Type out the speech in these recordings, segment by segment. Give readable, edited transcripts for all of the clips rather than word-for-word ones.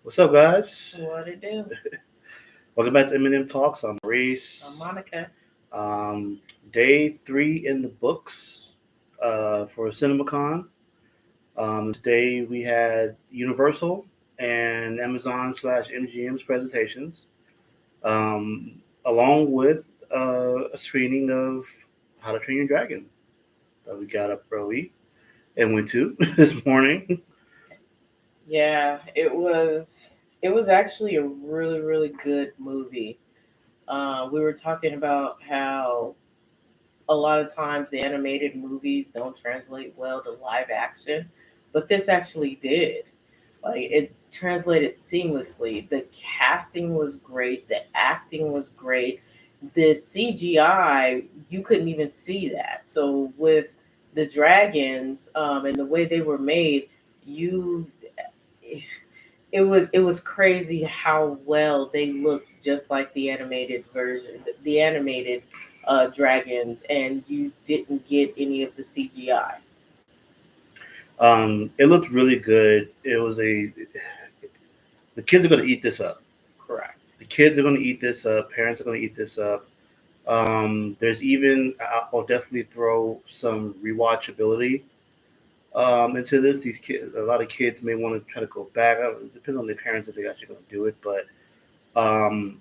What's up, guys? What it do? Welcome back to M&M Talks. I'm I'm Maurice. Monica. Um, Day 3 in the books for CinemaCon. Today we had Universal and Amazon slash MGM's presentations, um, along with a screening of How to Train Your Dragon that we got up early and went to this morning. Yeah, it was actually a really good movie. We were talking about how a lot of times the animated movies don't translate well to live action, but this actually did. Like it translated seamlessly. The casting was great, the acting was great. The CGI, you couldn't even see that. So with the dragons and the way they were made, you it was crazy how well they looked just like the animated version, the animated dragons, and you didn't get any of the CGI. It looked really good. The kids are going to eat this up. Correct. The kids are going to eat this up. Parents are going to eat this up. There's even I'll definitely throw some rewatchability into this. These kids, a lot of kids may want to try to go back. It depends on their parents if they're actually going to do it. But um,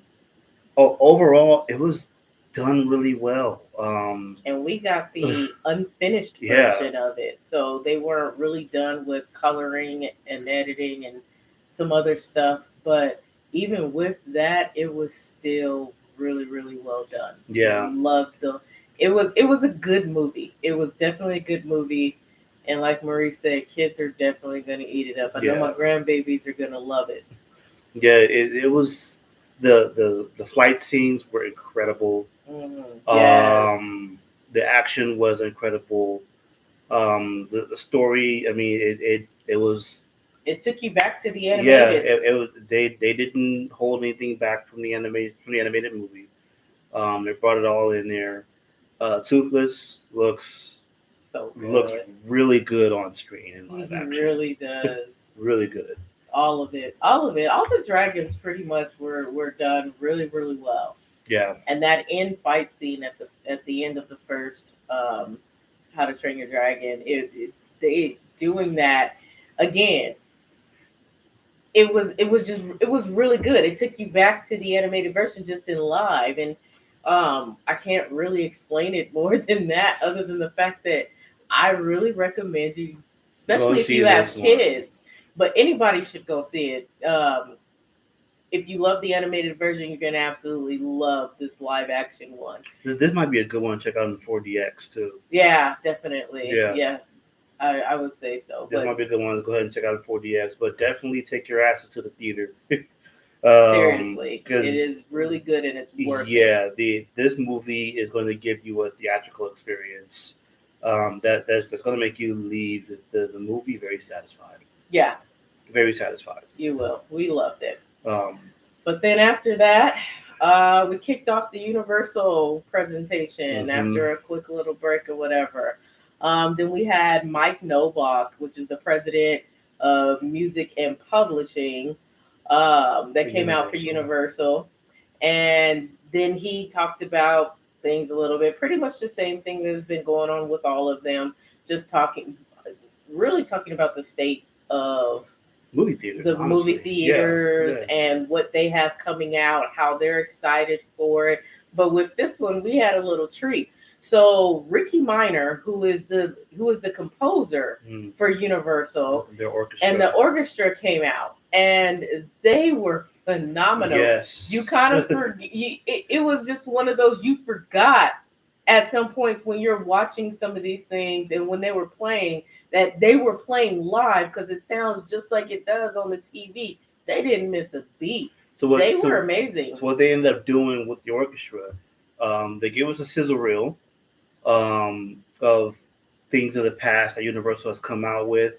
overall, it was done really well. And we got the unfinished Yeah, version of it, so they weren't really done with coloring and editing and some other stuff. But even with that, it was still really well done. yeah, Loved the. It was a good movie. It was definitely a good movie, and like Marie said, kids are definitely gonna eat it up. I know yeah, my grandbabies are gonna love it. yeah. It was the flight scenes were incredible. Yes. Um, the action was incredible. The story, I mean, it was, It took you back to the yeah, animated. it was, they didn't hold anything back from the animated movie. They brought it all in there. Toothless So looks good. really good on screen in live He action. really does. Really good. All of it. All of it. All the dragons pretty much were done really well. Yeah. And that end fight scene at the end of the first How to Train Your Dragon, they doing that again. It was really good. It took you back to the animated version just in live, and I can't really explain it more than that, other than the fact that I really recommend you, Go and especially if see you have this one. kids, but anybody should go see it. If you love the animated version, you're gonna absolutely love this live action one. This might be a good one to check out in 4DX too. Yeah, definitely. Yeah. Yeah, I would say so. This But might be a good one to go ahead and check out in 4DX, but definitely take your asses to the theater. Um, seriously, because it is really good and it's worth it. yeah, the this movie is going to give you a theatrical experience. That's going to make you leave the movie very satisfied. Yeah, Very satisfied. you will. We loved it. Um, But then after that, we kicked off the Universal presentation hmm after a quick little break or whatever. Then we had Mike Nobach, which is the president of music and publishing, For that came out for Universal. Universal. And then he talked about things a little bit, pretty much the same thing that has been going on with all of them, just really talking about the state of Movie theaters, the movie honestly. Yeah, theaters yeah. and what they have coming out, how they're excited for it. But with this one, we had a little treat. So Ricky Minor, who is the composer Mm. for Universal, Their orchestra. and the orchestra came out, and they were phenomenal. Yes. You kind of it was just one of those you forgot at some points when you're watching some of these things and when they were playing that they were playing live because it sounds just like it does on the TV. They didn't miss a beat. So what? They So, were amazing. so what they ended up doing with the orchestra, they gave us a sizzle reel of things of the past that Universal has come out with,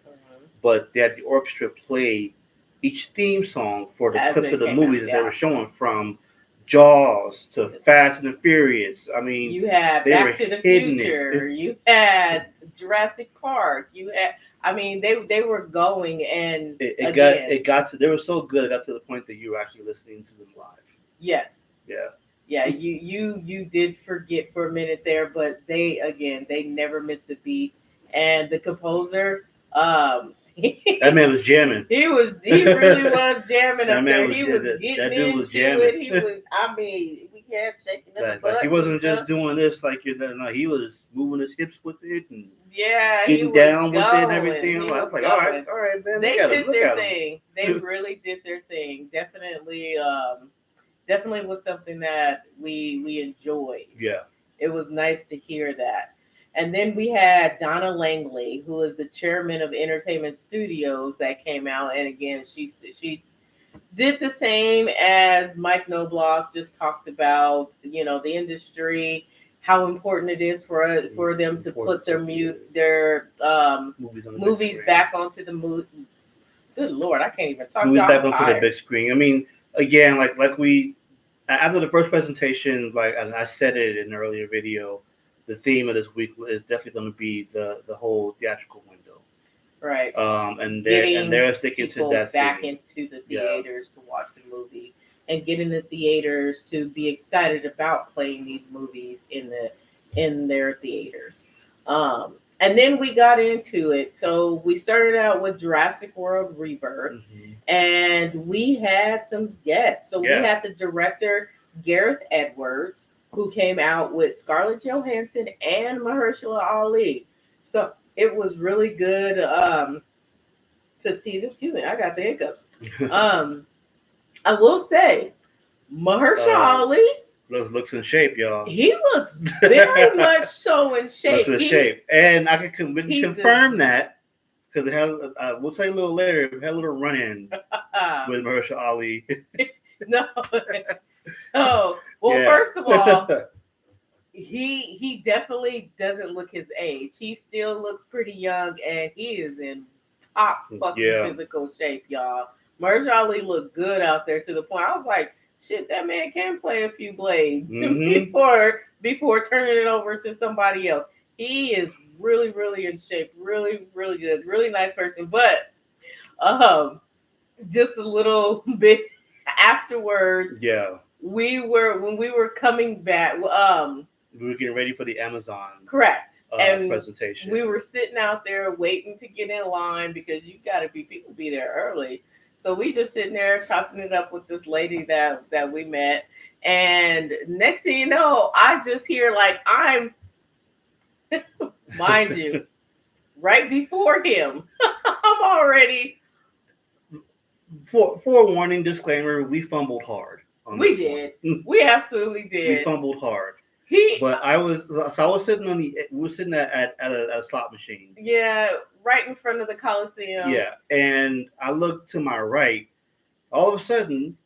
but they had the orchestra play each theme song for the As clips of it the came out, movies that they yeah. were showing, from Jaws to Fast and the Furious. I mean, You had they were Back to the hitting it. Future. You had Jurassic Park. You had, I mean, they were going, and it got to, they were so good. It got to the point that you were actually listening to them live. yes, Yeah. yeah, you did forget for a minute there, but they never missed a beat. And the composer, That man was jamming. he really was jamming That up man there. was He was that, getting that dude was into jamming. it. He was, I mean, we kept shaking in the Like butt he and wasn't just stuff. doing this like you know, no, he was moving his hips with it and Yeah, he getting was down with it and going. everything. He I was was like, going. all right, man, They did look their at him. thing. They really did their thing. Definitely was something that we enjoyed. Yeah. It was nice to hear that. And then we had Donna Langley, who is the chairman of Entertainment Studios, that came out, and again, she did the same as Mike Knobloch. Just talked about the industry, how important it is for them to put their movies back onto the movie. Good Lord, I can't even talk. Movies back I'm onto the tired. big screen. I mean, again, like we after the first presentation, like I said it in an earlier video, the theme of this week is definitely going to be the whole theatrical window. Right. And Getting they're sticking to people that back theme. into the theaters to watch the movie, and getting the theaters to be excited about playing these movies in their theaters. And then we got into it. So we started out with Jurassic World Rebirth, and we had some guests. So we had the director Gareth Edwards, who came out with Scarlett Johansson and Mahershala Ali. So it was really good to see them. Excuse me, I got the hiccups. I will say, Mahershala Ali looks in shape, y'all. He looks very much so in shape. Looks in shape, and I can confirm that because it had. We'll tell you a little later. It had a little run-in with Mahershala Ali. No, so first of all, he definitely doesn't look his age. He still looks pretty young, and he is in top fucking physical shape, y'all. Mahershala Ali looked good out there to the point I was like, shit, that man can play a few blades before turning it over to somebody else. He is really, really in shape, really, really good, really nice person. But just a little bit afterwards, when we were coming back, we were getting ready for the Amazon presentation. We were sitting out there waiting to get in line because people be there early. So we just sitting there chopping it up with this lady that we met. And next thing you know, I just hear I'm mind you, right before him. I'm already forewarning disclaimer, we fumbled hard. We did. We absolutely did. We fumbled hard. But I was sitting we were sitting at a slot machine. Yeah, right in front of the Coliseum. Yeah, and I looked to my right. All of a sudden,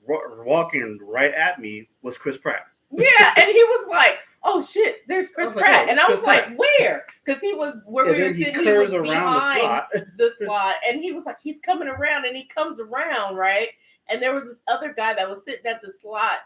walking right at me was Chris Pratt. Yeah, and he was like, "Oh shit, there's Chris Pratt," and I was like, "Where?" Because he was where we were sitting. He was behind the slot, and he was like, "He's coming around," and he comes around, right? And there was this other guy that was sitting at the slot.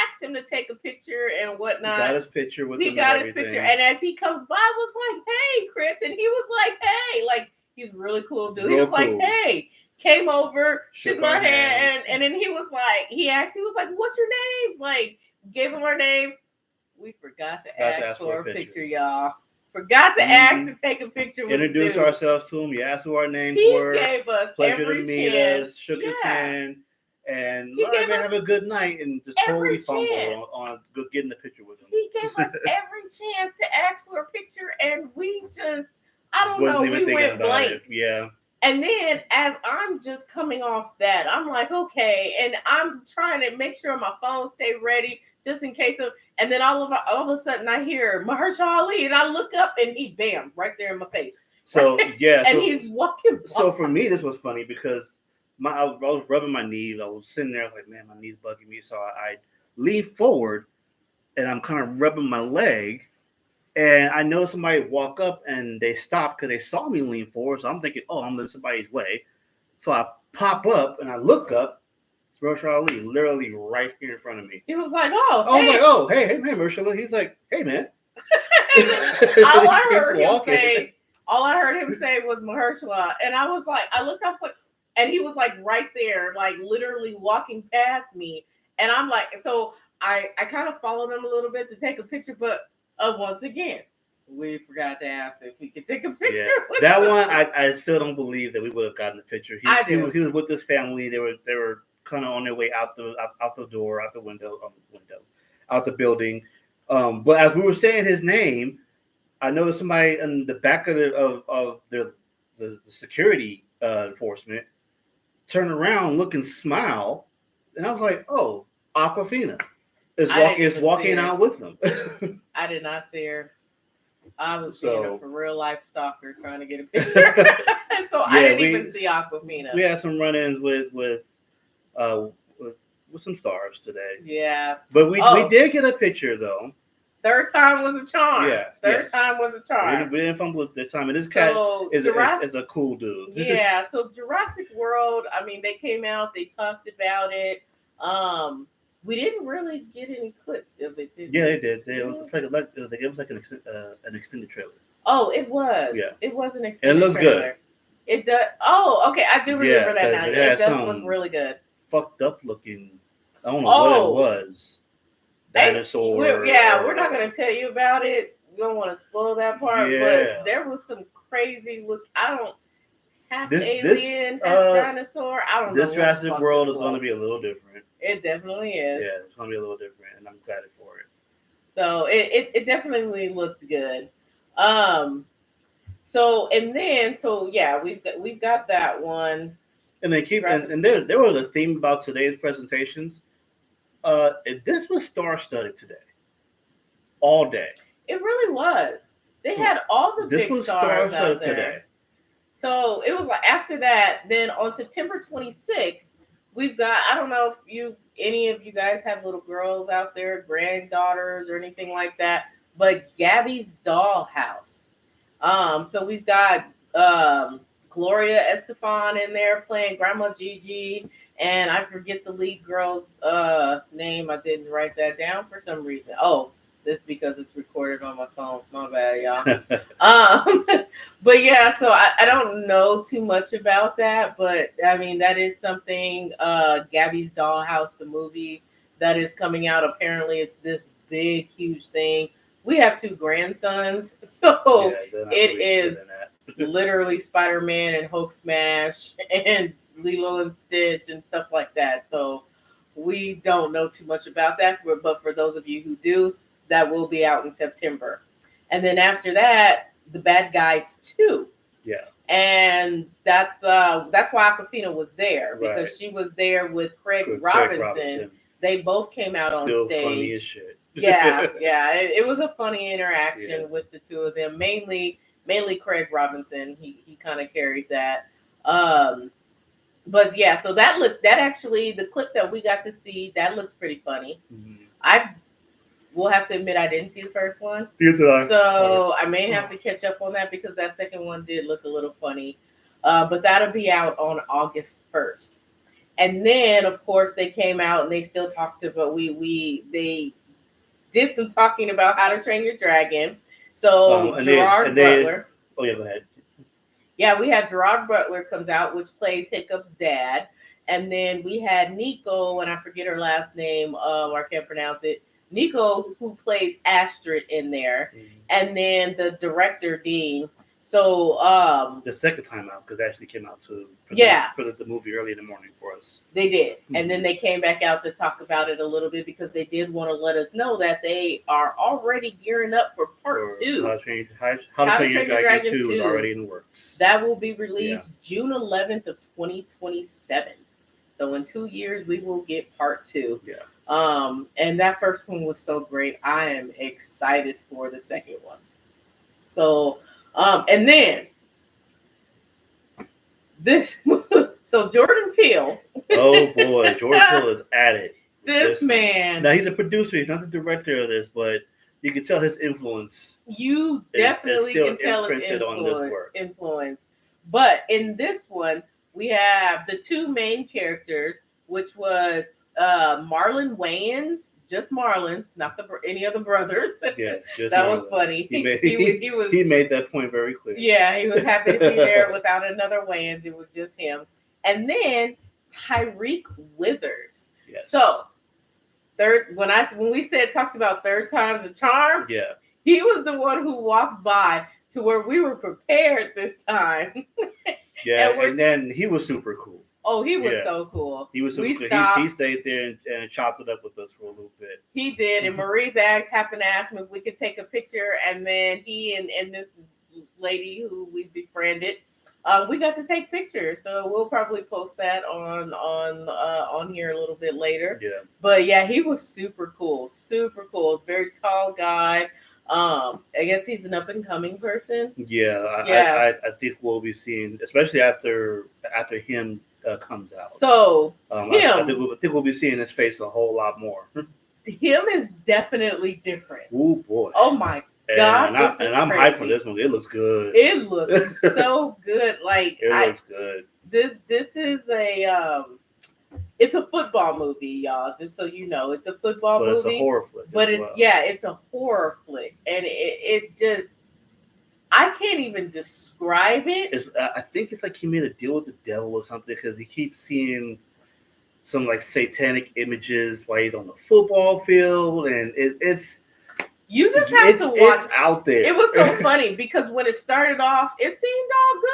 Asked him to take a picture and whatnot. He got his picture with him. He got his picture, and as he comes by, I was like, "Hey, Chris," and he was like, "Hey," like he's a really cool dude. He was like, "Hey," came over, shook my hand, and then he was like, he was like, "What's your names?" Like, gave him our names. We forgot to ask for a picture, y'all. Forgot to ask to take a picture with Introduce ourselves to him. You asked who our names were. He gave us pleasure every to meet us. Shook his hand. And have a good night, and just totally fumbled on getting a picture with him. He gave us every chance to ask for a picture, and we just, I don't know, we went blank. Yeah. And then as I'm just coming off that, I'm like, okay, and I'm trying to make sure my phone stay ready just in case of. And then all of a sudden I hear Mahershala Ali, and I look up, and he bam right there in my face. So yeah, and he's walking by. So for me, this was funny because. I was rubbing my knees. I was sitting there. I was like, man, my knee's bugging me. So I lean forward, and I'm kind of rubbing my leg. And I know somebody walk up, and they stop because they saw me lean forward. So I'm thinking, oh, I'm in somebody's way. So I pop up, and I look up. It's Mahershala Ali, literally right here in front of me. He was like, oh, I was like, oh, hey, Mahershala. He's like, hey, man. All I heard him say, All I heard him say was Mahershala, and I was like, I looked up, I was like, and he was like right there, like literally walking past me, and I'm like, so I kind of followed him a little bit to take a picture, but once again, we forgot to ask if we could take a picture. Yeah, with that him. one I still don't believe that we would have gotten the picture. I do. He was with his family. They were kind of on their way out the door, out the window, out the building. But as we were saying his name, I noticed somebody in the back of the security enforcement turn around, look and smile, and I was like, oh, Aquafina is walking out with them. I did not see her. I was being So a for real life stalker trying to get a picture. So I yeah, didn't even see Aquafina. we had some run-ins uh with some stars today, Yeah. but we did get a picture though. Third time was a charm. Yeah, Third time was a charm. We didn't fumble it this time, and this cat is a cool dude. Yeah, so Jurassic World, I mean, they came out, they talked about it. We didn't really get any clips of it, did we? Yeah, they did. It was like an extended trailer. Oh, it was. Yeah. It was an extended It looks trailer. good. It does. Oh, okay. I do remember that now. It does some look really good. Fucked up looking. I don't know what it was. Dinosaur. We're not going to tell you about it. We don't want to spoil that part. Yeah. But there was some crazy look. I don't half alien, half dinosaur. I don't know. This Jurassic World is going to be a little different. It definitely is. Yeah, it's going to be a little different, and I'm excited for it. So it definitely looked good. We've got that one. And they keep and there was a theme about today's presentations. This was star-studded today, all day. It really was. They had all the big stars out there. Today. So it was like after that. Then on September 26th, we've got. I don't know if any of you guys have little girls out there, granddaughters or anything like that. But Gabby's Dollhouse. So we've got Gloria Estefan in there playing Grandma Gigi, and I forget the lead girl's name. I didn't write that down for some reason. Oh, this because it's recorded on my phone. My bad, y'all. But yeah, so I don't know too much about that, but I mean that is something. Gabby's Dollhouse, the movie that is coming out. Apparently, it's this big, huge thing. We have 2 grandsons, so it is literally Spider-Man and Hulk Smash and Lilo and Stitch and stuff like that. So we don't know too much about that, but for those of you who do, that will be out in September. And then after that, The Bad Guys 2. Yeah. And that's why Aquafina was there, because she was there with Craig Robinson. They both came out on stage. Funny as shit. Yeah. It was a funny interaction with the two of them. Mainly Craig Robinson. He kind of carried that. But yeah, so that actually, the clip that we got to see, that looks pretty funny. Mm-hmm. I will have to admit I didn't see the first one. So I may have to catch up on that because that second one did look a little funny. But that'll be out on August 1st. And then, of course, they came out and they still talked about, they did some talking about How to Train Your Dragon. So Gerard Butler. Oh yeah, go ahead. Yeah, we had Gerard Butler comes out, which plays Hiccup's dad. And then we had Nico, and I forget her last name, I can't pronounce it. Nico, who plays Astrid in there. Mm-hmm. And then the director, Dean. So the second time out, because they actually came out to present the movie early in the morning for us. They did. Mm-hmm. And then they came back out to talk about it a little bit because they did want to let us know that they are already gearing up for part 2. How to Train Your Dragon 2 is already in the works. That will be released June 11th of 2027. So in 2 years, we will get part 2. Yeah. And that first one was so great. I am excited for the second one. So, and then this, so Jordan Peele. Oh boy, Jordan Peele is at it. This man. Now he's a producer. He's not the director of this, but you can tell his influence. You definitely can tell his influence. But in this one, we have the 2 main characters, which was Marlon Wayans, just Marlon, not any other brothers. Yeah, just That was Marlon. funny. He Was he made that point very clear. yeah, he was happy to be there without another Wayans. It was just him. And then Tyreek Withers. Yes. So third when we said talked about third time's a charm, Yeah. he was the one who walked by to where we were prepared this time. Yeah, and then he was super cool. Oh, he was so cool. He was super we cool. Stopped. He stayed there and chopped it up with us for a little bit. He did, and Marie's happened to ask him if we could take a picture, and then he and this lady who we befriended, we got to take pictures. So we'll probably post that on here a little bit later. Yeah. But yeah, he was super cool, very tall guy. I guess he's an up and coming person. Yeah, I think we'll be seeing, especially after him comes out. So I think we'll be seeing his face a whole lot more. Him is definitely different. Oh boy! Oh my God! And I'm hyped for this one. It looks good. It looks so good. Like it looks good. This is a it's a football movie, y'all. Just so you know, it's a football movie. It's a horror flick. But it's a horror flick, and it just I can't even describe it. I think it's like he made a deal with the devil or something because he keeps seeing some like satanic images while he's on the football field, and it's you just have to watch. It's out there. It was so funny because when it started off, it seemed all good,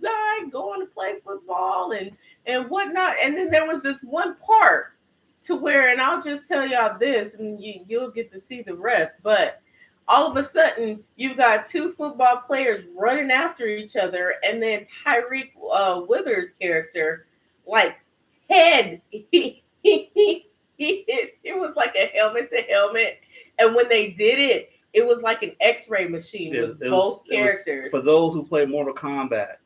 guy going to play football and whatnot. And then there was this one part to where, and I'll just tell y'all this, and you'll get to see the rest. But all of a sudden, you've got two football players running after each other, and then Tyreek Withers' character, like head, it was like a helmet to helmet. And when they did it, it was like an X-ray machine with both characters. For those who play Mortal Kombat,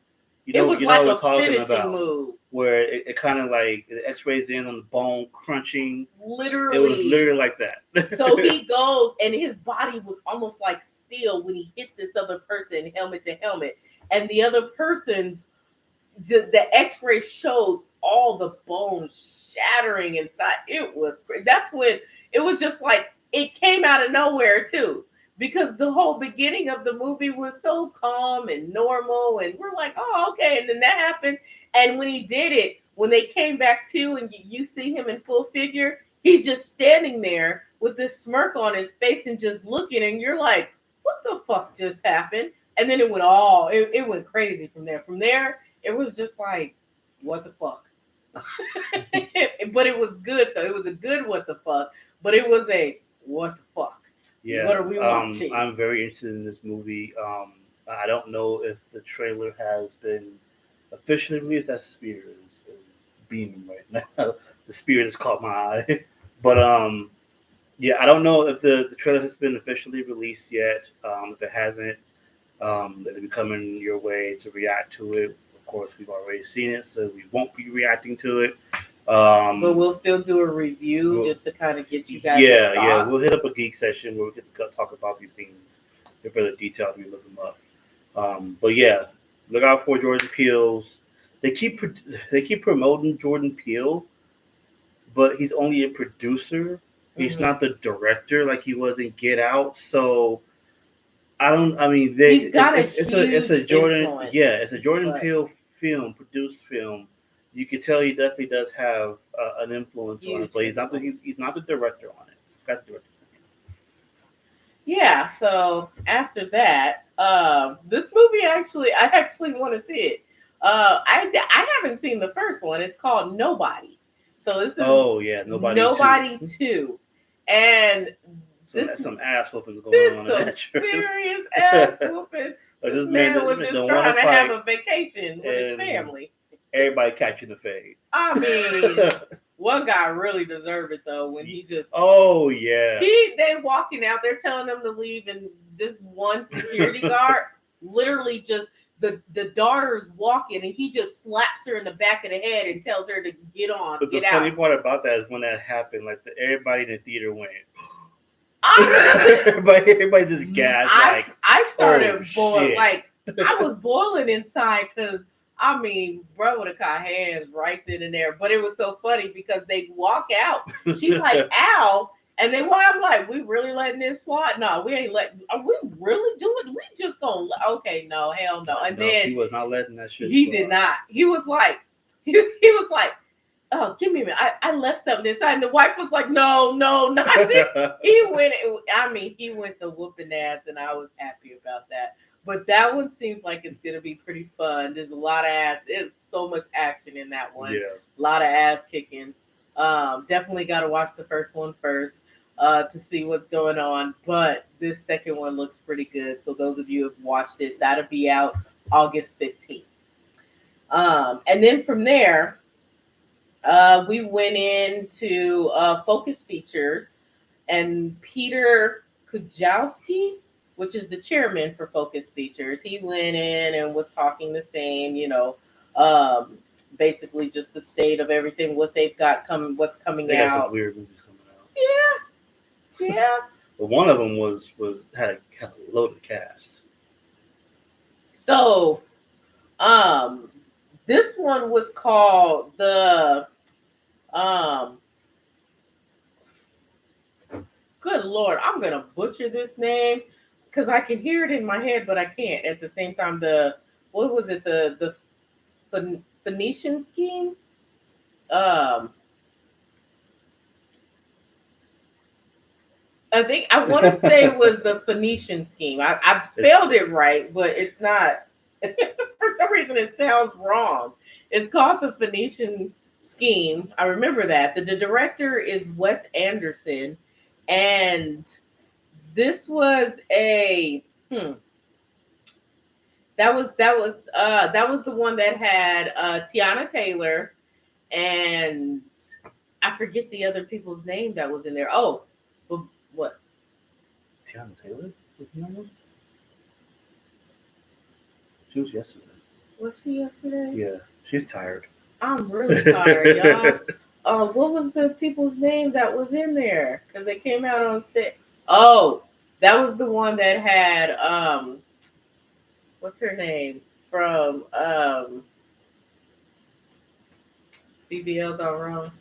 it was like a finishing move. Where it kind of like it X-rays in on the bone, crunching. Literally. It was literally like that. So he goes, and his body was almost like steel when he hit this other person, helmet to helmet. And the other person's, the X-ray showed all the bones shattering inside. That's when it was just like, it came out of nowhere too, because the whole beginning of the movie was so calm and normal, and we're like, oh, okay. And then that happened, and when he did it, when they came back to, and you see him in full figure, he's just standing there with this smirk on his face and just looking, and you're like, what the fuck just happened? And then it went crazy from there. From there, it was just like, what the fuck? But it was good though. It was a good what the fuck, but it was a what the fuck? Yeah. What are we watching? I'm very interested in this movie. I don't know if the trailer has been officially released. That spirit is beaming right now. The spirit has caught my eye. But yeah, I don't know if the trailer has been officially released yet. If it hasn't, it'll be coming your way to react to it. Of course, we've already seen it, so we won't be reacting to it. But we'll still do a review just to kind of get you guys. Yeah, we'll hit up a geek session where we get to talk about these things in further detail when we look them up. But yeah, look out for Jordan Peele's. They keep promoting Jordan Peele, but he's only a producer. He's not the director like he was in Get Out. So he's got it's a Jordan influence, it's a Jordan Peele film, produced film. You can tell he definitely does have an influence on it, but he's not the director on it. Got the director. Yeah. So after that, this movie I actually want to see it. I haven't seen the first one. It's called Nobody. So this is Nobody 2. And some ass whooping going on. Some serious ass whooping. This man was just trying to have a vacation with his family. Everybody catching the fade. I mean, one guy really deserved it though when he just. Oh yeah. They walking out there telling them to leave, and just one security guard literally just the daughter's walking, and he just slaps her in the back of the head and tells her to get on, but get out. The funny part about that is when that happened, like everybody in the theater went. Everybody just gasped. I started boiling. Like I was boiling inside because I mean, bro would have caught hands right then and there. But it was so funny because they walk out. She's like, "Ow." And they walk. I'm like, "We really letting this slide? No, we ain't letting. Are we really doing? We just gonna? Okay, no, hell no." And No, then he was not letting that shit he slide. did not. He was like, he was like, "Oh, give me a minute. I left something inside." And the wife was like, "No, no, not this." He went. I mean, he went to whooping ass, and I was happy about that. But that one seems like it's gonna be pretty fun. There's a lot of ass. There's so much action in that one. Yeah. A lot of ass kicking. Definitely got to watch the first one first to see what's going on. But this second one looks pretty good. So those of you who have watched it, that'll be out August 15th. And then from there, we went into Focus Features, and Peter Kujawski, which is the chairman for Focus Features, he went in and was talking the same, um, basically just the state of everything, what they've got coming, what's coming They got some out. weird movies coming out. Yeah, yeah. But one of them had a loaded cast. So, um, this one was called the um good lord, I'm gonna butcher this name because I can hear it in my head, but I can't at the same time. The what was it? The Phoenician scheme. Um, I think I want to say it was the Phoenician scheme. I've spelled it right, but it's not. For some reason, it sounds wrong. It's called the Phoenician scheme. I remember that. The director is Wes Anderson, and this was a that was the one that had Tiana Taylor and I forget the other people's name that was in there. Oh, but what? Tiana Taylor was in that one? She was yesterday. Was she yesterday? Yeah, she's tired. I'm really tired, y'all. What was the people's name that was in there? Because they came out on stage. Oh, that was the one that had what's her name from BBL Gone Wrong.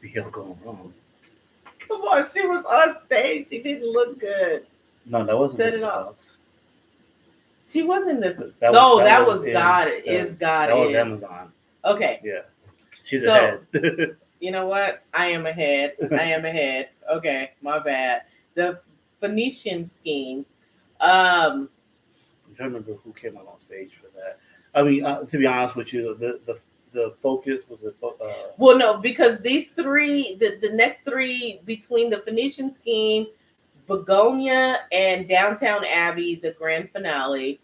BBL going wrong. Come on, she was on stage. She didn't look good. No, that wasn't Set the it off. Box. She wasn't this. That No, was, that was is, God. that Is was, God that was is Amazon. okay. Yeah, she's So ahead. you know what? I am ahead. I am ahead. Okay, my bad. The Phoenician scheme. Um, I'm trying to remember who came out on stage for that. I mean, to be honest with you, the focus was well, no, because these three, the next three between the Phoenician scheme, Begonia, and Downtown Abbey, the grand finale,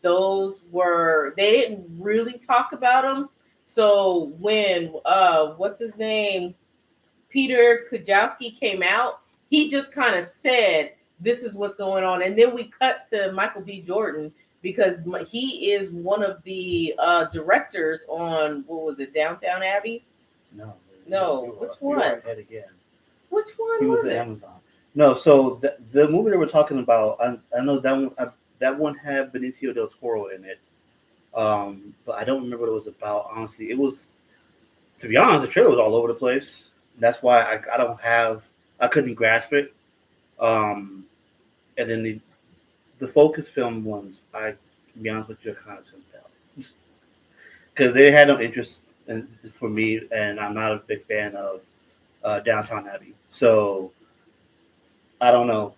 those were they didn't really talk about them. So when what's his name, Peter Kujawski came out, he just kind of said, "This is what's going on," and then we cut to Michael B. Jordan because he is one of the directors on what was it, Downtown Abbey? no, No, which you are one? ahead again. Which He one was was at it? Amazon. No, so the movie that we're talking about, I know that one. That one had Benicio del Toro in it, but I don't remember what it was about. Honestly, it was, to be honest, the trailer was all over the place. That's why I don't have, I couldn't grasp it. Um, and then the focus film ones, to be honest with you, I kind of tuned out because they had no interest for me, and I'm not a big fan of Downtown Abbey. So I don't know.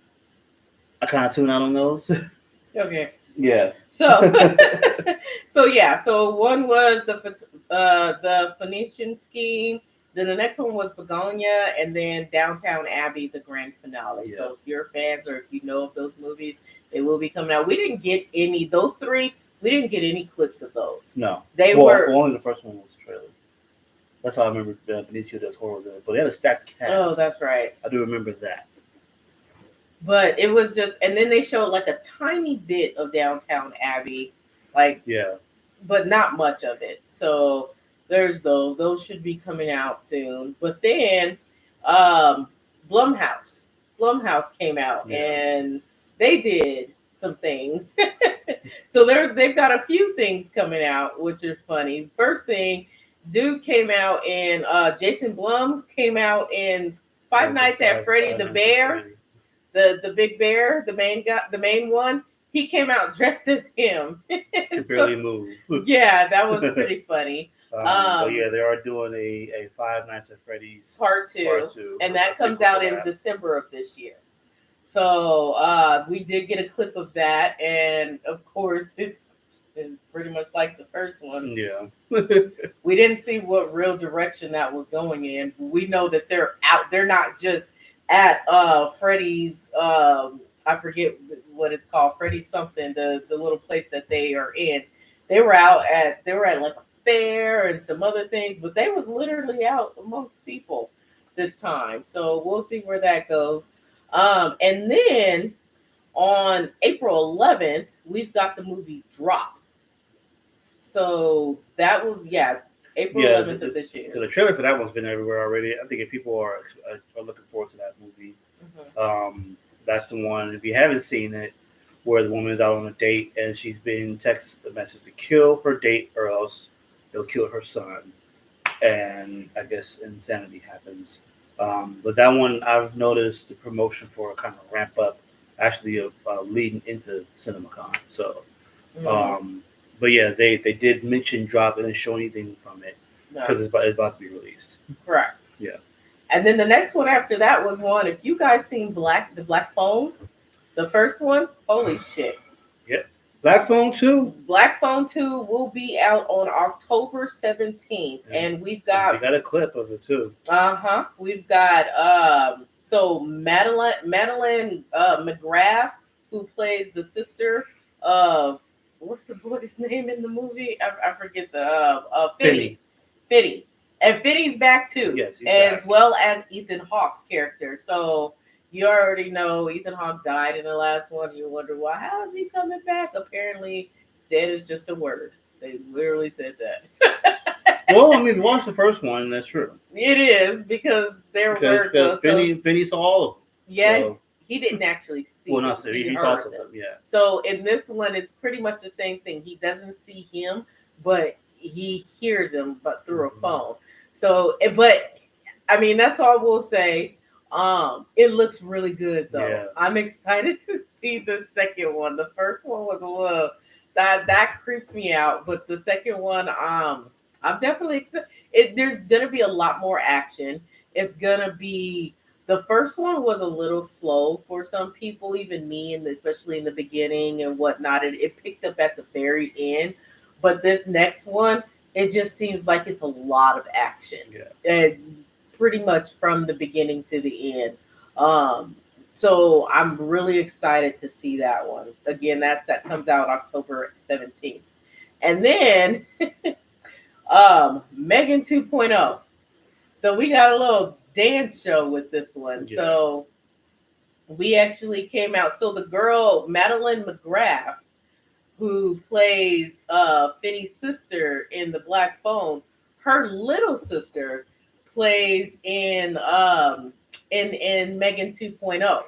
I kind of tune out on those. Okay. Yeah. So, so yeah. So one was the Phoenician scheme. Then the next one was Begonia, and then Downtown Abbey, the grand finale. Yeah. So if you're fans or if you know of those movies, they will be coming out. We didn't get any those three. We didn't get any clips of those. No. They well, were. only the first one was the trailer. That's how I remember Benicio del Toro was in it. But they had a stacked cast. Oh, that's right. I do remember that. But it was just, and then they showed like a tiny bit of Downtown Abbey, like Yeah. but not much of it. So there's those. Those should be coming out soon. But then um Blumhouse. Blumhouse came out Yeah. and they did some things. So they've got a few things coming out, which are funny. First thing, dude came out in Jason Blum came out in Five Nights at Freddy the Bear, the big bear, the main guy, the main one. He came out dressed as him. Could barely move. Yeah, that was pretty funny. But yeah, they are doing a Five Nights at Freddy's Part two, and that comes out in December of this year. So we did get a clip of that, and of course, it's pretty much like the first one. Yeah. We didn't see what real direction that was going in. We know that they're out. They're not just at Freddy's. I forget what it's called. Freddy's something. The little place that they are in. They were at like a fair and some other things, but they was literally out amongst people this time. So we'll see where that goes. And then on April 11th, we've got the movie Drop. So that will, April 11th of this year. So the trailer for that one's been everywhere already. I think if people are looking forward to that movie, that's the one. If you haven't seen it, where the woman is out on a date and she's been texted a message to kill her date or else they'll kill her son, and I guess insanity happens. But that one, I've noticed the promotion for it kind of ramp up, actually leading into CinemaCon. So, but yeah, they did mention Drop and didn't show anything from it because it's about to be released. Correct. Yeah. And then the next one after that was one. If you guys seen the Black Phone, the first one, holy shit. Yep. Black Phone 2? Black Phone 2 will be out on October 17th. And we've got... We got a clip of it, too. We've got... So Madeline McGrath, who plays the sister of... What's the boy's name in the movie? I forget the... Fitty. And Fitty's back, too. Yes, as well as Ethan Hawke's character. So... You already know Ethan Hawke died in the last one. You wonder why. How is he coming back? Apparently, dead is just a word. They literally said that. Well, I mean, watch the first one. That's true. It is because because Finney saw all of them. Yeah, so. He didn't actually see. Well, not so he talks to them. Yeah. So in this one, it's pretty much the same thing. He doesn't see him, but he hears him, but through a phone. So, but I mean, that's all we'll say. It looks really good though. Yeah. I'm excited to see the second one. The first one was a little that creeped me out, but the second one, I'm definitely excited. There's gonna be a lot more action. It's gonna be the first one was a little slow for some people, even me, and especially in the beginning and whatnot. It picked up at the very end, but this next one, it just seems like it's a lot of action. Yeah. Pretty much from the beginning to the end. So I'm really excited to see that one. Again, that comes out October 17th. And then Megan 2.0. So we got a little dance show with this one. Yeah. So we actually came out. So the girl, Madeline McGrath, who plays Finney's sister in The Black Phone, her little sister plays in Megan 2.0.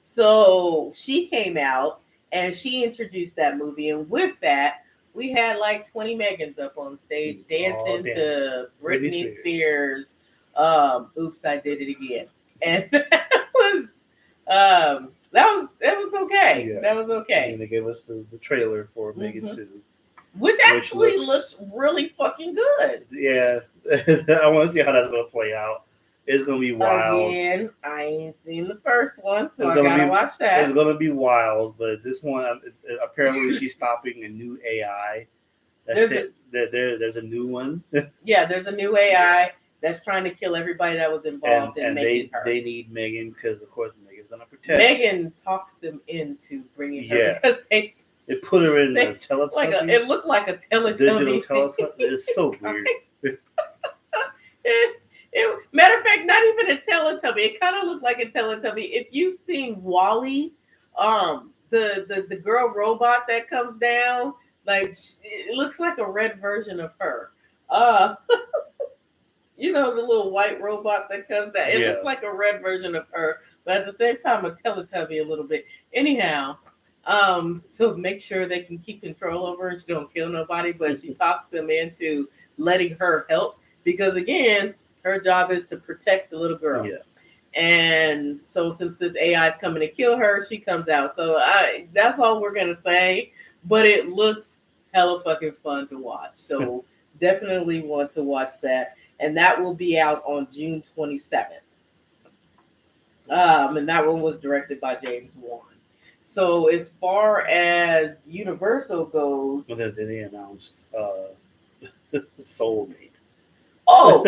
So she came out and she introduced that movie, and with that, we had like 20 Megans up on stage dancing to Britney Spears. Oops, I Did It Again, and that was okay. Yeah. That was okay. And they gave us the trailer for Megan 2. Which actually looks really fucking good. Yeah. I want to see how that's going to play out. It's going to be wild. Again, I ain't seen the first one, so I got to watch that. It's going to be wild, but this one, apparently she's stopping a new AI. There's a new one. Yeah, there's a new AI that's trying to kill everybody that was involved in making her. They need Megan because, of course, Megan's going to protect. Megan talks them into bringing her because they put her in a Teletubby. It looked like a Teletubby. Digital Teletubby. It's so weird. Matter of fact, not even a Teletubby. It kind of looked like a Teletubby. If you've seen Wall-E, the girl robot that comes down, like it looks like a red version of her. You know, the little white robot that comes down. It looks like a red version of her, but at the same time, a Teletubby a little bit. Anyhow. So make sure they can keep control over her. She don't kill nobody, but she talks them into letting her help because again, her job is to protect the little girl. Yeah. And so since this AI is coming to kill her, she comes out. So that's all we're gonna say. But it looks hella fucking fun to watch. So definitely want to watch that. And that will be out on June 27th. And that one was directed by James Wan. So as far as Universal goes, Well, then they announced Soulmate. oh,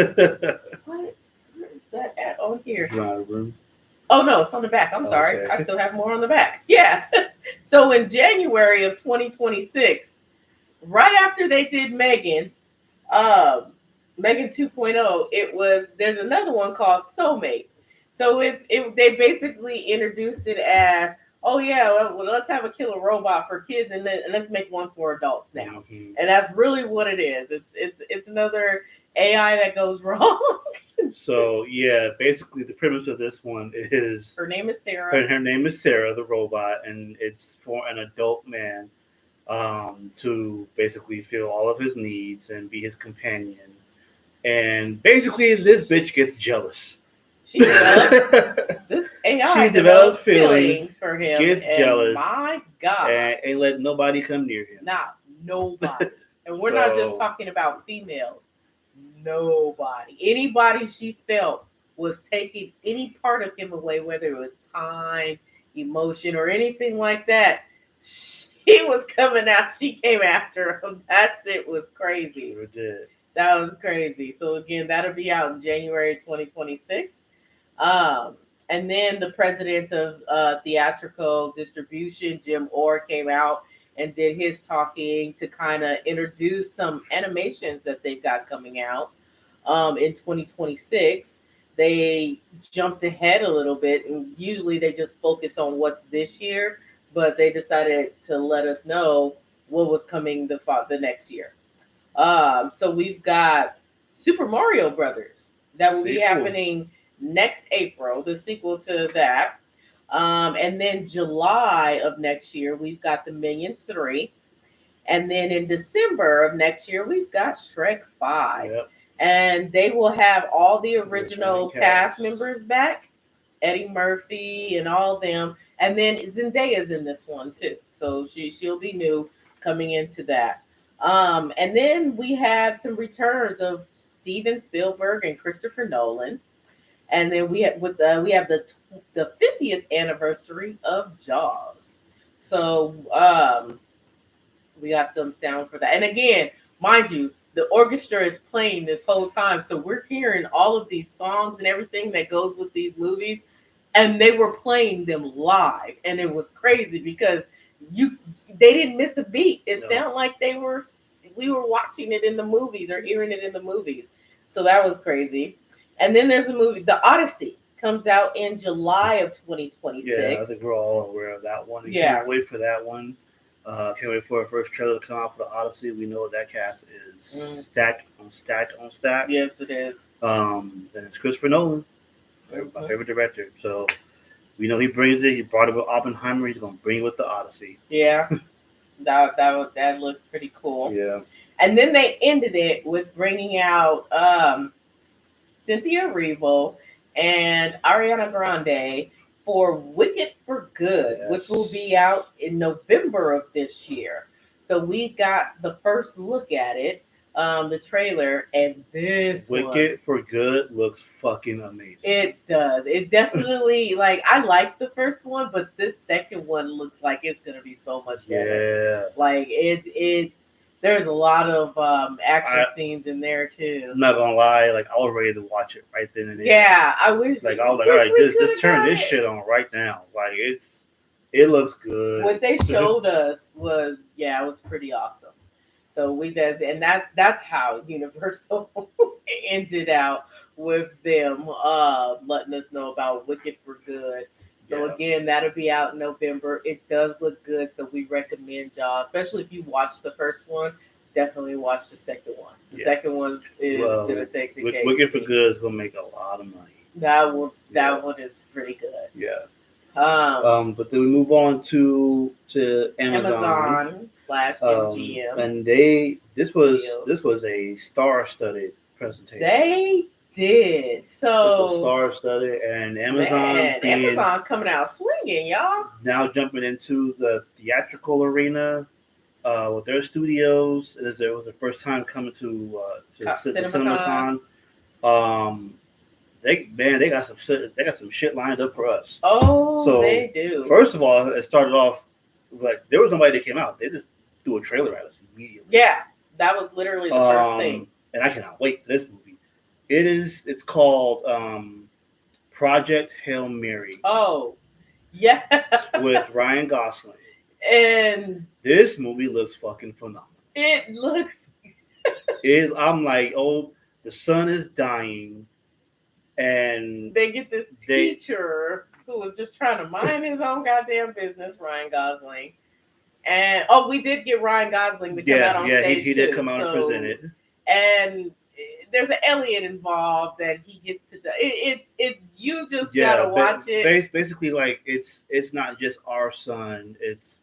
what? Where is that at on here? My room. Oh no, it's on the back. I'm sorry. Okay. I still have more on the back. Yeah. So in January of 2026, right after they did um, Megan 2.0, there's another one called Soulmate. So they basically introduced it as, oh yeah, well, let's have a killer robot for kids and then let's make one for adults now. Mm-hmm. And that's really what it is. It's another AI that goes wrong. So yeah, basically the premise of this one is Her name is Sarah. her name is Sarah, the robot, and it's for an adult man to basically fill all of his needs and be his companion. And basically, this bitch gets jealous. She develops this AI She develops feelings for him. gets jealous, My God. and ain't let nobody come near him. Not nobody. And we're not just So- talking about females. Nobody. Anybody she felt was taking any part of him away, whether it was time, emotion, or anything like that. She was coming out. She came after him. That shit was crazy. Sure did. That was crazy. So again, that'll be out in January 2026. And then the president of theatrical distribution, Jim Orr, came out and did his talking to kind of introduce some animations that they've got coming out in 2026. They jumped ahead a little bit, and usually they just focus on what's this year, but they decided to let us know what was coming the next year. So we've got Super Mario Brothers that will be happening next April, the sequel to that. And then July of next year, we've got the Minions 3. And then in December of next year, we've got Shrek 5. Yep. And they will have all the original cast cast. members back, Eddie Murphy and all of them. And then Zendaya's in this one too. So she'll be new coming into that. And then we have some returns of Steven Spielberg and Christopher Nolan. And then we have the 50th anniversary of Jaws. So we got some sound for that. And again, mind you, the orchestra is playing this whole time, so we're hearing all of these songs and everything that goes with these movies, and they were playing them live, and it was crazy because they didn't miss a beat. It sounded like we were watching it in the movies or hearing it in the movies. So that was crazy. And then there's a movie, The Odyssey, comes out in July of 2026. Yeah, I think we're all aware of that one. Yeah. Can't wait for that one. Can't wait for our first trailer to come out for The Odyssey. We know that cast is stacked on stacked on stacked. Yes, it is. And it's Christopher Nolan, my favorite director. So we know he brings it. He brought it with Oppenheimer. He's going to bring it with The Odyssey. Yeah, that looked pretty cool. Yeah. And then they ended it with bringing out Cynthia Erivo and Ariana Grande for Wicked for Good, Yes. which will be out in November of this year. So we got the first look at it, the trailer, and this Wicked for Good looks fucking amazing. It does. It definitely, I like the first one, but this second one looks like it's gonna be so much better. Yeah. Like there's a lot of action scenes in there too. I'm not gonna lie, I was ready to watch it right then and there. Yeah, I wish. I was like, all right, just turn this shit on right now. It looks good. What they showed us was, it was pretty awesome. So we did, and that's how Universal ended out with them letting us know about Wicked for Good. So again, that'll be out in November. It does look good, so we recommend y'all, especially if you watched the first one, definitely watch the second one. The second one is gonna take the cake. Wicked for Good is gonna make a lot of money. That one is pretty good. Yeah. But then we move on to to Amazon. Amazon slash MGM And this Studios. was a star-studded presentation. They did. This was So, star-studded, and Amazon man, being Amazon coming out swinging, y'all. now jumping into the theatrical arena with their studios. It was the first time coming to the CinemaCon. CinemaCon. They got some shit lined up for us. Oh, So they do. first of all, it started off like there was nobody that came out. They just threw a trailer at us immediately. Yeah, that was literally the first thing. And I cannot wait for this movie. It's called Project Hail Mary. Oh, yeah. With Ryan Gosling. And this movie looks fucking phenomenal. It looks. I'm like, oh, the sun is dying, and they get this teacher who was just trying to mind his own goddamn business, Ryan Gosling. And we did get Ryan Gosling to come out on stage. He did come out and present it. And there's an alien involved that he gets to. It's you just gotta watch it. Basically, like it's not just our sun. It's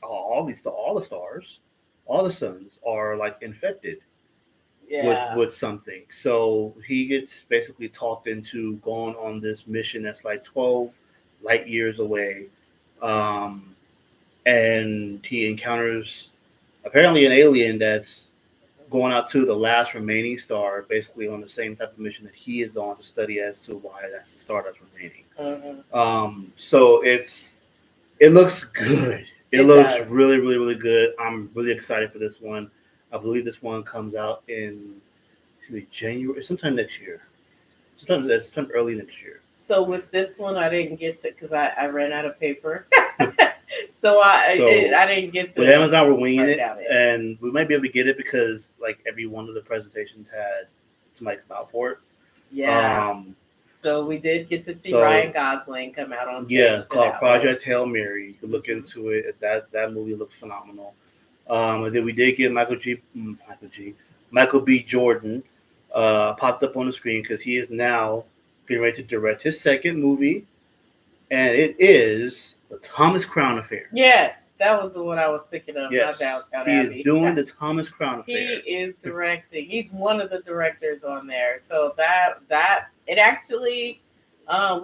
all the stars, all the suns are like infected with something. So he gets basically talked into going on this mission that's like 12 light years away, and he encounters apparently an alien that's going out to the last remaining star, basically on the same type of mission that he is on to study as to why that's the star that's remaining. Mm-hmm. So it looks good. It looks really, really, really good. I'm really excited for this one. I believe this one comes out in January, sometime next year. Sometime early next year. So with this one, I didn't get to because I ran out of paper. So I didn't get to. With Amazon, we're winging it, and we might be able to get it because like every one of the presentations had somebody come out for it. Yeah. So we did get to see Ryan Gosling come out on stage. Yeah, called Project Hail Mary. You can look into it. That movie looks phenomenal. And then we did get Michael B. Jordan popped up on the screen because he is now getting ready to direct his second movie, and it is the Thomas Crown Affair. Yes, that was the one I was thinking of. Yes, he is doing the Thomas Crown Affair. He is directing. He's one of the directors on there. So that it actually,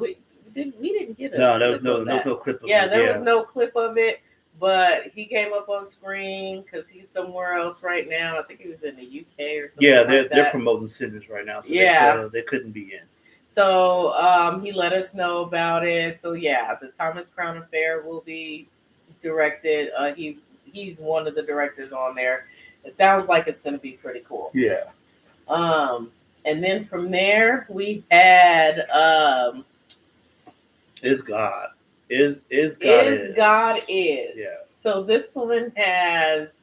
we didn't get a there was no clip of it. Yeah, there was no clip of it. But he came up on screen because he's somewhere else right now. I think he was in the UK or something. Yeah, they're promoting Sinners right now, so they couldn't be in. So he let us know about it. So yeah, the Thomas Crown Affair will be directed. He's one of the directors on there. It sounds like it's going to be pretty cool. Yeah. And then from there we had Is God. Is God is. Yeah. So this woman has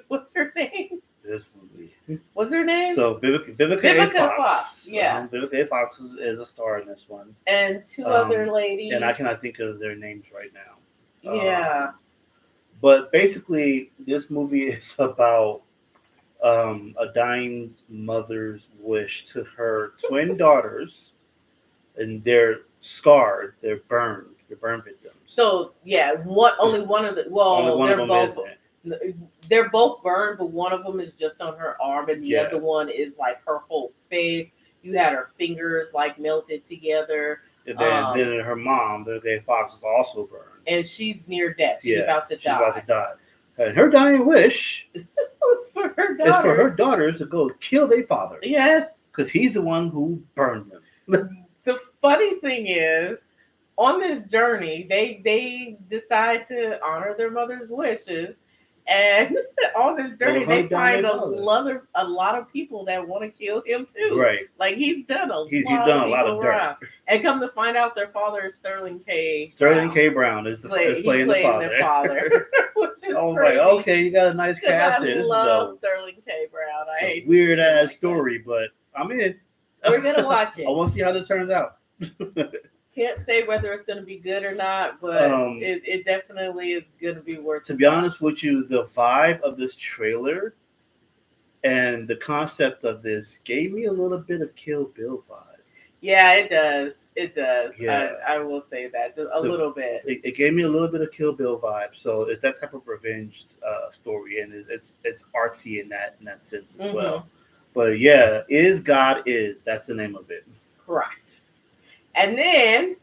what's her name? This movie. What's her name? So Vivica Fox. Yeah. Vivica Fox is a star in this one. And two other ladies. And I cannot think of their names right now. Yeah. But basically, this movie is about a dying mother's wish to her twin daughters, and they're scarred, they're burn victims. So yeah, only one of them they're both burned, but one of them is just on her arm, and the other one is like her whole face. You had her fingers like melted together. And then her mom, Vivica Fox, is also burned, and she's near death. She's about to die. She's about to die. And her dying wish is for her daughters to go kill their father. Yes, because he's the one who burned them. The funny thing is, on this journey, they decide to honor their mother's wishes, and on this journey, they find a lot of people that want to kill him too. Right, like he's done a lot of dirt. And come to find out, their father is Sterling K. Brown is playing the father. Which is I was crazy. Like, okay, you got a nice cast here. I love Sterling K. Brown. I hate weird ass story, but I'm in. We're gonna watch it. I want to see how this turns out. Can't say whether it's going to be good or not, but it definitely is going to be worth it. To be honest with you, the vibe of this trailer and the concept of this gave me a little bit of Kill Bill vibe. Yeah, it does. It does. Yeah, I will say that just a the little bit. it gave me a little bit of Kill Bill vibe. So it's that type of revenge story, and it's artsy in that sense as Hmm. well. But yeah, is God is that's the name of it. Correct. And then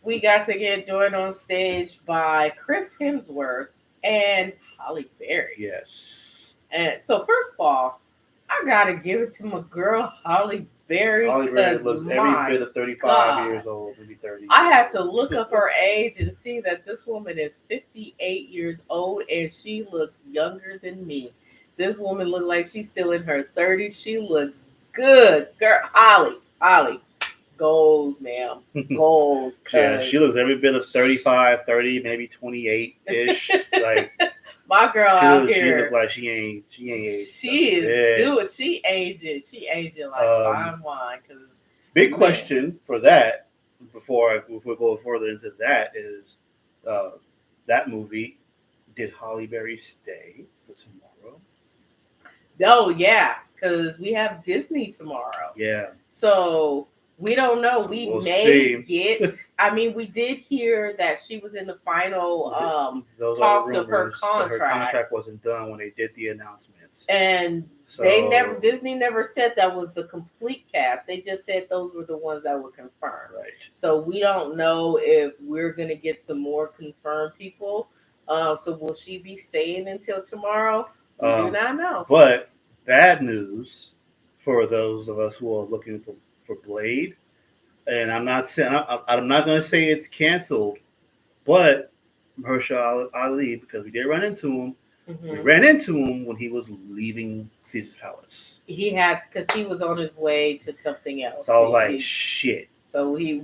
we got to get joined on stage by Chris Hemsworth and Holly Berry. Yes, And so, first of all, I gotta give it to my girl Holly Berry Holly Berry because looks every my bit of 35 God, years old, maybe 30 I years had to look old. up her age and see that this woman is 58 years old and she looks younger than me. This woman looks like she's still in her 30s. She looks good. Girl, Holly, goals, ma'am. Goals, Yeah, she because looks every bit of 35, 30, maybe 28 ish. Like my girl out she look here, like she ain't aged a she is bit. doing, she aging like Um, fine wine. Because, Big man, question for that before we go further into that is uh, that movie. Did Holly Berry stay for tomorrow? oh yeah, because we have Disney tomorrow. Yeah, So we don't know. so We we'll may see. get. I mean, we did hear that she was in the final Those are talks of her rumors, but her contract contract, wasn't done when they did the announcements. and they never. So Disney never said that was the complete cast. They just said those were the ones that were confirmed. right. So we don't know if we're gonna get some more confirmed people. So will she be staying until tomorrow? We do Um, not know. but bad news for those of us who are looking for Blade, and I'm not going to say it's canceled, but Mahershala Ali, because we did run into him. We Hmm. ran into him when he was leaving Caesar's Palace. He had because he was on his way to something else. So I was like, shit. So he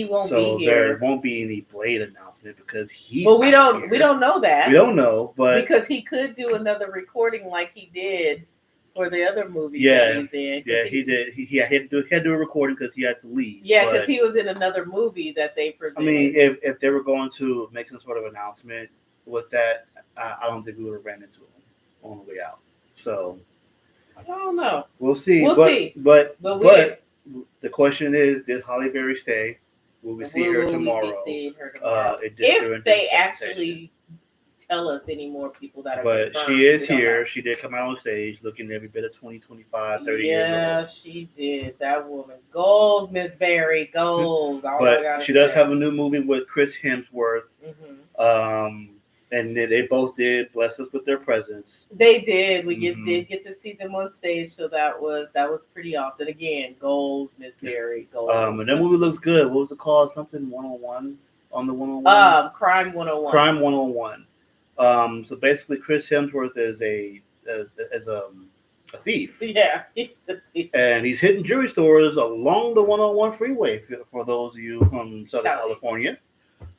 won't be So there here. won't be any Blade announcement because he's Well, not we here. don't know We that don't know, but because he could do another recording like he did for the other movies that yeah, he's in. Because yeah, he did. He had to do a recording because he had to leave. yeah, because But he was in another movie that they I mean, presented. if they were going to make some sort of announcement with that, I don't think we would have ran into him on the way out. So I don't know. we'll see. We'll see. But But the question is, did Holly Berry stay? Will we see her will we be tomorrow? seeing her tomorrow? It did If during this they presentation. actually tell us any more people that are But she confirmed, is we don't know. here. She did come out on stage looking every bit of 20, 25, 30 years old. Yeah, she did. That woman. Goals, Miss Berry. Goals. All I But gotta she does say. have a new movie with Chris Hemsworth. Hmm. Um, and they both did bless us with their presence. They did. Hmm Did get to see them on stage, so that was pretty awesome. Again, goals, Miss Berry. And Goals. that movie looks good. What was it called? Something 101 on the 101? Crime 101. Crime 101. So basically, Chris Hemsworth is as a thief, Yeah, he's a thief. and he's hitting jewelry stores along the 101 freeway for those of you from Southern Cali. California.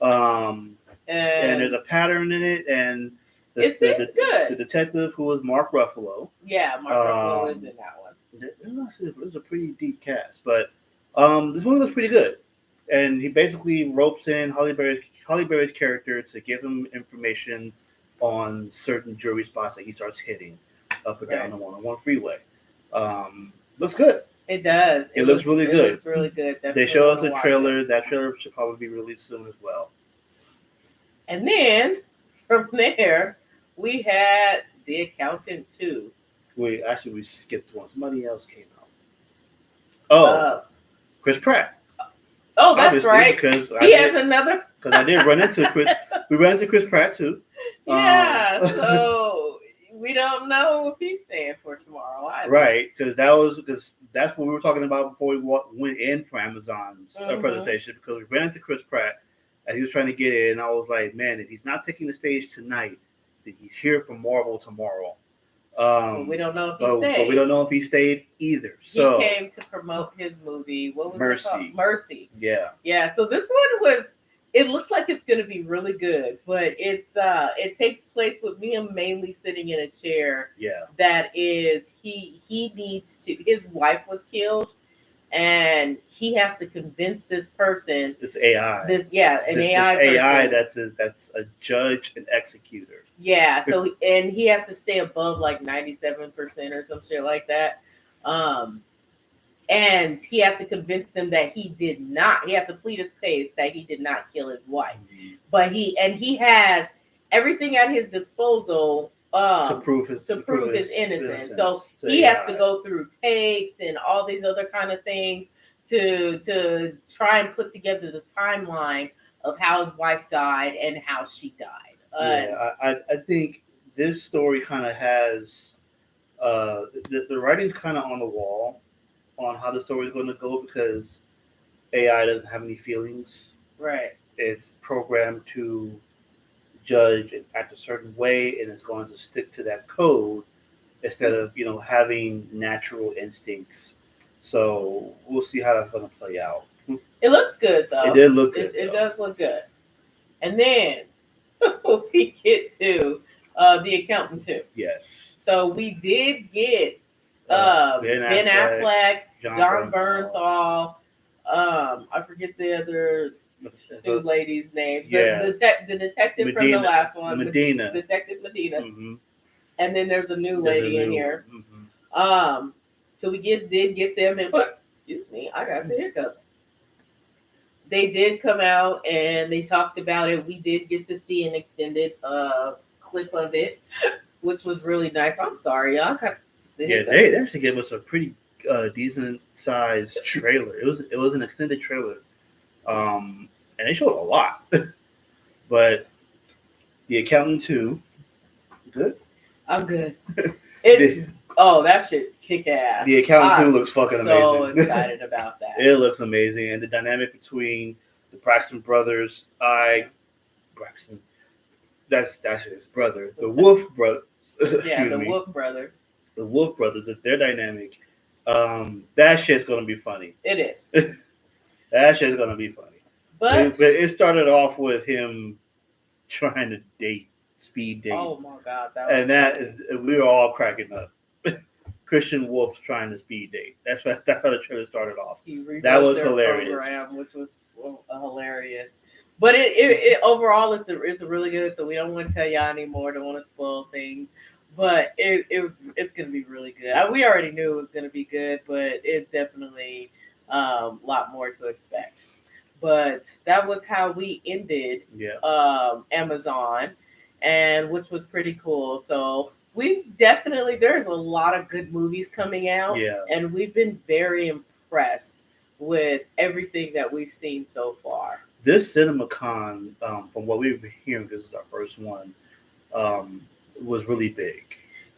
Um, and there's And a pattern in it, and it seems the good. detective who was Mark Ruffalo. Yeah, Mark Ruffalo is Um, in that one. it was a pretty deep cast, but this movie was pretty good. And he basically ropes in Holly Berry's character to give him information on certain jewelry spots that he starts hitting up and down Right. the 101 freeway. Looks good. It does. It looks really It good. looks really good. They Definitely show want us to a watch it. trailer. That trailer should probably be released soon as well. And then from there, we had The Accountant 2. We skipped one. Somebody else came out. Oh, Uh, Chris Pratt. oh, that's Obviously, right. He has another. because I did run into Chris. We ran into Chris Pratt too. Yeah, so we don't know if he's staying for tomorrow either. Right, because that's what we were talking about before we went in for Amazon's presentation. Because we ran into Chris Pratt and he was trying to get in, and I was like, man, if he's not taking the stage tonight, then he's here for Marvel tomorrow. But we don't know if he stayed. But we don't know if he stayed either. He So came to promote his movie. What was it called? Mercy. Mercy. Yeah. Yeah. So this one was. It looks like it's going to be really good, but it takes place with Liam mainly sitting in a chair. Yeah. That is he needs to. His wife was killed, and he has to convince this person. This AI. This yeah, an AI person. AI that's a judge and executor. Yeah, so and he has to stay above like 97% or some shit like that. Um, and he has to convince them that he did not. He has to plead his case that he did not kill his wife, but he has everything at his disposal to prove his innocence. So he has to go through tapes and all these other kind of things to try and put together the timeline of how his wife died and how she died. I think this story kind of has the writing's kind of on the wall on how the story is going to go because AI doesn't have any feelings. Right. It's programmed to judge and act a certain way, and it's going to stick to that code instead of having natural instincts. So we'll see how that's going to play out. It looks good though. It did look good. It does look good. And then we get to The Accountant 2. Yes. So we did get Ben Affleck, John Bernthal. I forget the other two ladies' names. Yeah. The detective from the last one. Medina. Detective Medina. Mm-hmm. And then there's a new lady in here. Mm-hmm. So we did get them in. Excuse me, I got the hiccups. They did come out and they talked about it. We did get to see an extended clip of it, which was really nice. I'm sorry, y'all. They actually gave us a pretty decent sized trailer. It was an extended trailer, and they showed a lot. But The Accountant 2, good. I'm good. It's that shit kick ass. The Accountant 2 looks fucking amazing. So excited about that. It looks amazing, and the dynamic between the Braxton brothers, Braxton, that's his brother, the Wolf brothers. Wolf brothers. The Wolf brothers, their dynamic. That shit's gonna be funny. It is. That shit's gonna be funny. But it started off with him trying to speed date. Oh my god, we were all cracking up. Christian Wolf trying to speed date. That's how the trailer started off. That was hilarious. Program, which was hilarious. But it overall it's a really good. So we don't want to tell y'all anymore. Don't want to spoil things. But it's gonna be really good. We already knew it was gonna be good, but it definitely a lot more to expect. But that was how we ended Amazon, and which was pretty cool. So there's a lot of good movies coming out, and we've been very impressed with everything that we've seen so far. This CinemaCon, from what we've been hearing, this is our first one, was really big.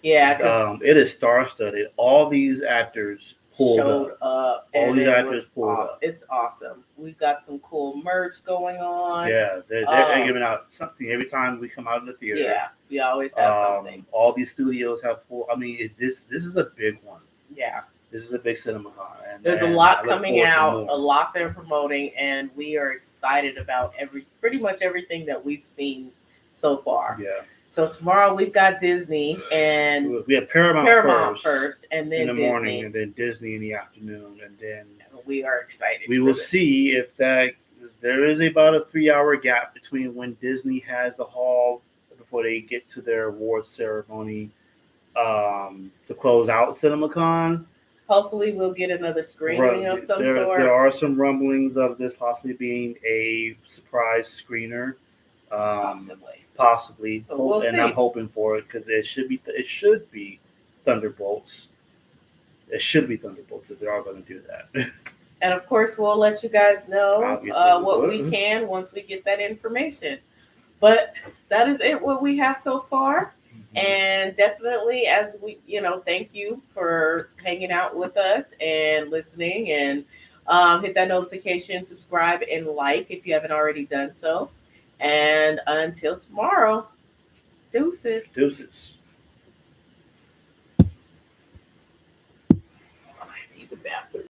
Yeah, it is star-studded. All these actors pulled up. All these actors pulled up. It's awesome. We've got some cool merch going on. Yeah, they're giving out something every time we come out of the theater. Yeah, we always have something. All these studios have full. I mean, this is a big one. Yeah. This is a big CinemaCon. There's a lot coming out, a lot they're promoting, and we are excited about pretty much everything that we've seen so far. Yeah. So tomorrow we've got Disney, and we have Paramount first, and then in the Disney. Morning, and then Disney in the afternoon, and then we are excited. We will see if there is about a 3-hour gap between when Disney has the hall before they get to their awards ceremony to close out CinemaCon. Hopefully, we'll get another screening of some sort. There are some rumblings of this possibly being a surprise screener. Possibly. We'll see. I'm hoping for it because it should be Thunderbolts. It should be Thunderbolts if they are going to do that. And of course, we'll let you guys know what we can once we get that information. But that is it. What we have so far. And definitely, as we, thank you for hanging out with us and listening, and hit that notification, subscribe, and like if you haven't already done so. And until tomorrow, deuces. Deuces. I have to use a bathroom.